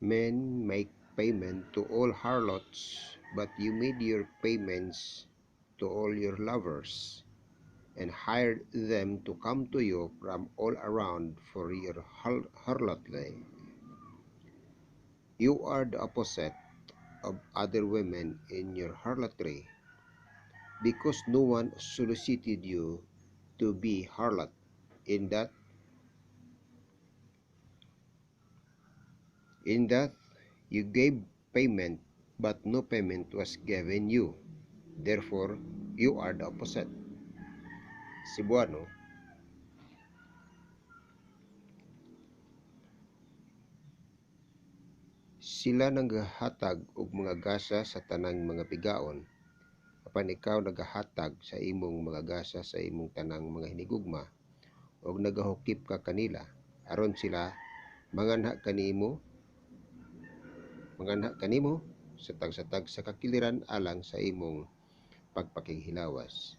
Men make payment to all harlots, but you made your payments to all your lovers, and hired them to come to you from all around for your harlotry. You are the opposite of other women in your harlotry, because no one solicited you to be harlot. In that you gave payment, but no payment was given you. Therefore, you are the opposite. Cebuano. Sila nagahatag og mga gasa sa tanang mga pigaon, apan ikaw nagahatag sa imong mga gasa sa imong tanang mga hinigugma, og nagahukip ka kanila aron sila manganha kanimo sa tag sa kakiliran alang sa imong pagpakighilawas.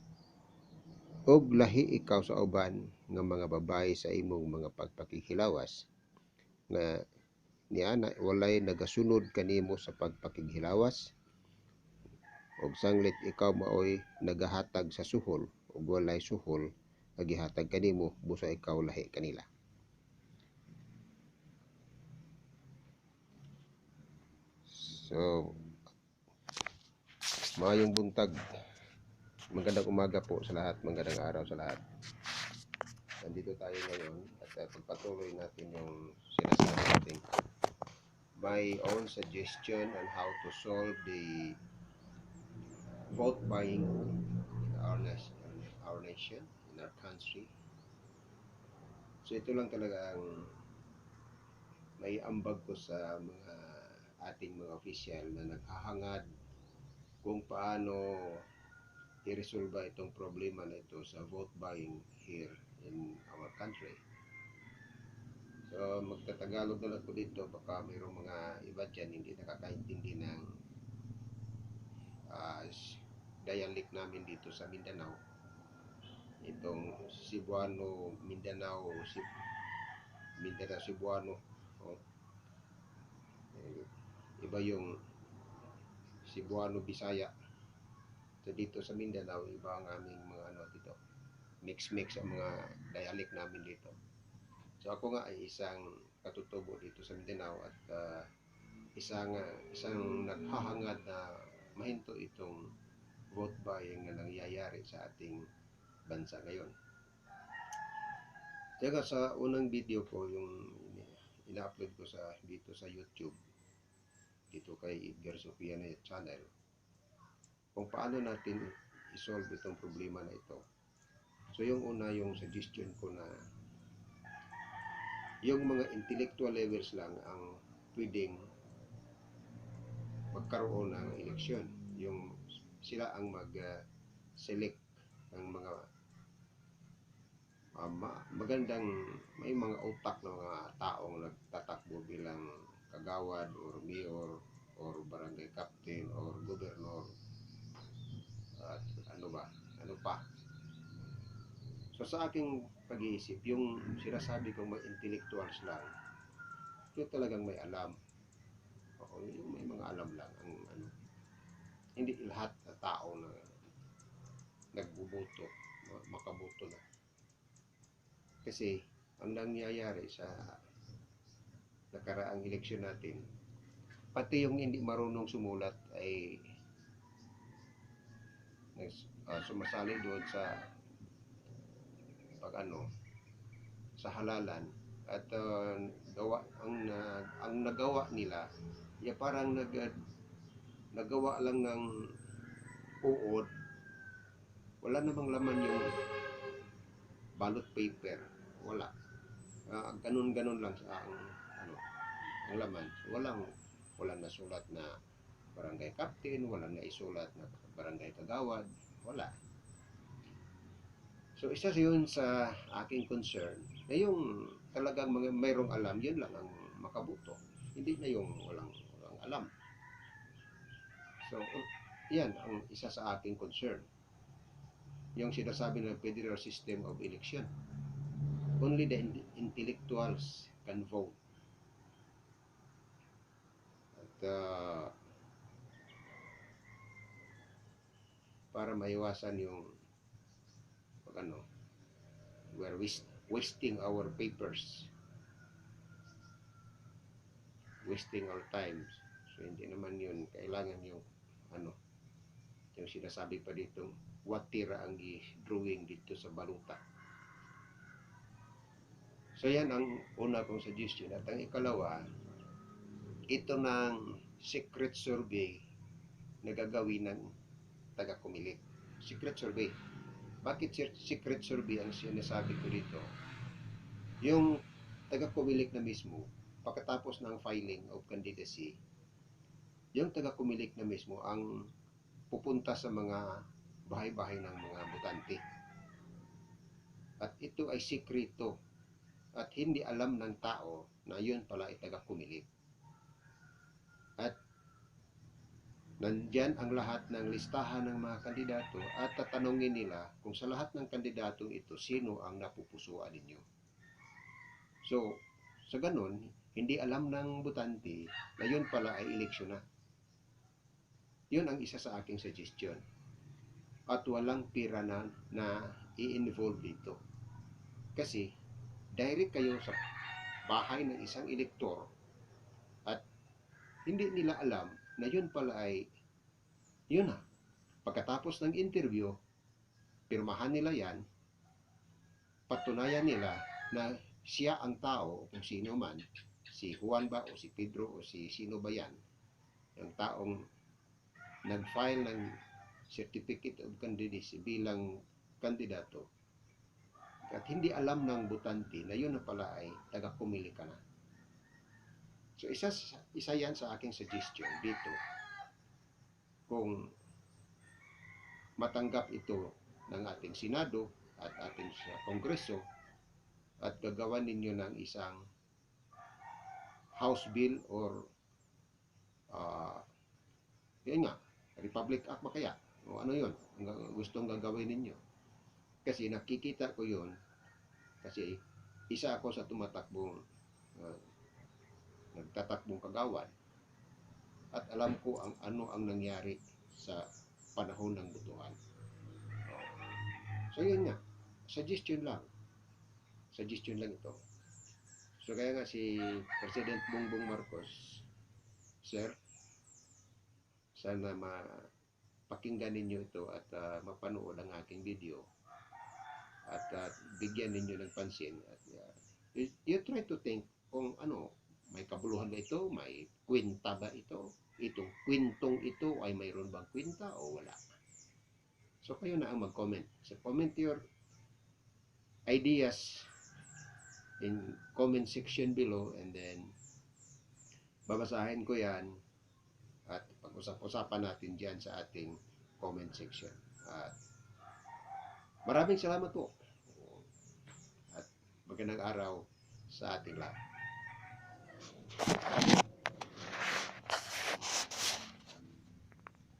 Og lahi ikaw sa uban nga mga babae sa imong mga pagpakighilawas, nga niana walay nagasunod kanimo sa pagpakighilawas, og sanglit ikaw maoy nagahatag sa suhol, ug walay suhol nga gihatag kanimo busa ikaw lahi kanila. So, maayong buntag, magandang umaga po sa lahat, magandang araw sa lahat. Nandito tayo ngayon at pagpatuloy natin yung sinasabi natin my own suggestion on how to solve the vote buying in our nation, in our country. So ito lang talaga ang may ambag ko sa mga ating mga opisyal na naghahangad kung paano i-resolve itong problema na ito sa vote buying here in our country. So magtatagalog na lang ko dito, baka mayroong mga iba dyan hindi nakakaintindi ng dialect namin dito sa Mindanao. Itong Cebuano, Mindanao, Cebuano. Oh. Iba yung Cebuano, Bisaya. So dito sa Mindanao, iba ang aming mga dito. Mix ang mga dialect namin dito. So ako nga ay isang katutubo dito sa Mindanao at isang naghahangad na mahinto itong vote buying na nangyayari sa ating bansa ngayon. Kaya sa unang video ko, yung ina-upload ko dito sa YouTube, dito kay Edgar Sofia na channel, kung paano natin i-solve itong problema na ito. So yung una, yung suggestion ko na yung mga intellectual levels lang ang pwedeng magkaroon ng eleksyon. Yung sila ang mag-select ng mga magandang, may mga utak ng mga taong nagtatakbo bilang kagawad or mayor or barangay captain or gobernador at ano pa. So sa aking pag-iisip, yung sinasabi kong may intellectuals lang, yung talagang may alam. O yung may mga alam lang ang hindi lahat na tao na nagbuboto makaboto na. Kasi ang nangyayari sa nakaraang eleksyon natin, pati yung hindi marunong sumulat ay sumasali doon sa sa halalan, at ang nagawa nila parang nagawa lang ng uod, wala namang laman yung ballot paper, wala. Ganun lang sa ang laman. Walang nasulat na barangay captain, walang naisulat na barangay kagawad, wala. So isa yun sa aking concern, na yung talagang mayroong alam, yun lang ang makaboto, hindi na yung walang alam. So yan ang isa sa aking concern, yung sinasabi ng federal system of election. Only the intellectuals can vote. para maiwasan yung ano, we're wasting our papers, wasting our times. So hindi naman yun kailangan yung ano, yung sinasabi pa dito, what tira ang drawing dito sa baluta. So yan ang una kong suggestion. At ang ikalawa, ito ng secret survey na gagawin ng taga-kumilik. Secret survey. Bakit secret survey ang sinasabi ko dito? Yung taga-kumilik na mismo, pagkatapos ng filing of candidacy, yung taga-kumilik na mismo ang pupunta sa mga bahay-bahay ng mga botante. At ito ay sikreto at hindi alam ng tao na yun pala ay taga-kumilik. At nandyan ang lahat ng listahan ng mga kandidato at tatanungin nila kung sa lahat ng kandidatong ito, sino ang napupusuan ninyo. So, sa ganun, hindi alam ng botante na yun pala ay eleksyon na. Yun ang isa sa aking suggestion. At walang pira na i-involve dito. Kasi, direct kayo sa bahay ng isang elektor at hindi nila alam na yun pala ay yun na. Pagkatapos ng interview, pirmahan nila yan, patunayan nila na siya ang tao, kung sino man, si Juan ba o si Pedro o si sino ba yan, yung taong nag-file ng certificate of candidacy bilang kandidato at hindi alam ng botante na yun na pala ay taga-pumili ka na. So isa yan sa aking suggestion dito. Kung matanggap ito ng ating Senado at ating Kongreso at gagawan ninyo ng isang House Bill or yun nga, Republic Act ba kaya? O ano yun? Gustong gagawin ninyo. Kasi nakikita ko yun kasi isa ako sa tumatakbong nagtatakbong kagawan at alam ko ano ang nangyari sa panahon ng botohan. So yun nga, suggestion lang ito. So kaya nga si President Bongbong Marcos, sir, sana mapakinggan ninyo ito at mapanood ang aking video at bigyan ninyo ng pansin at you try to think kung ano, may kabuluhan ba ito, may kwenta ba ito, itong kwentong ito ay mayroon bang kwenta o wala. So kayo na ang mag-comment. So comment your ideas in comment section below and then babasahin ko yan at pag-usap-usapan natin dyan sa ating comment section. At maraming salamat po at magandang araw sa ating lahat.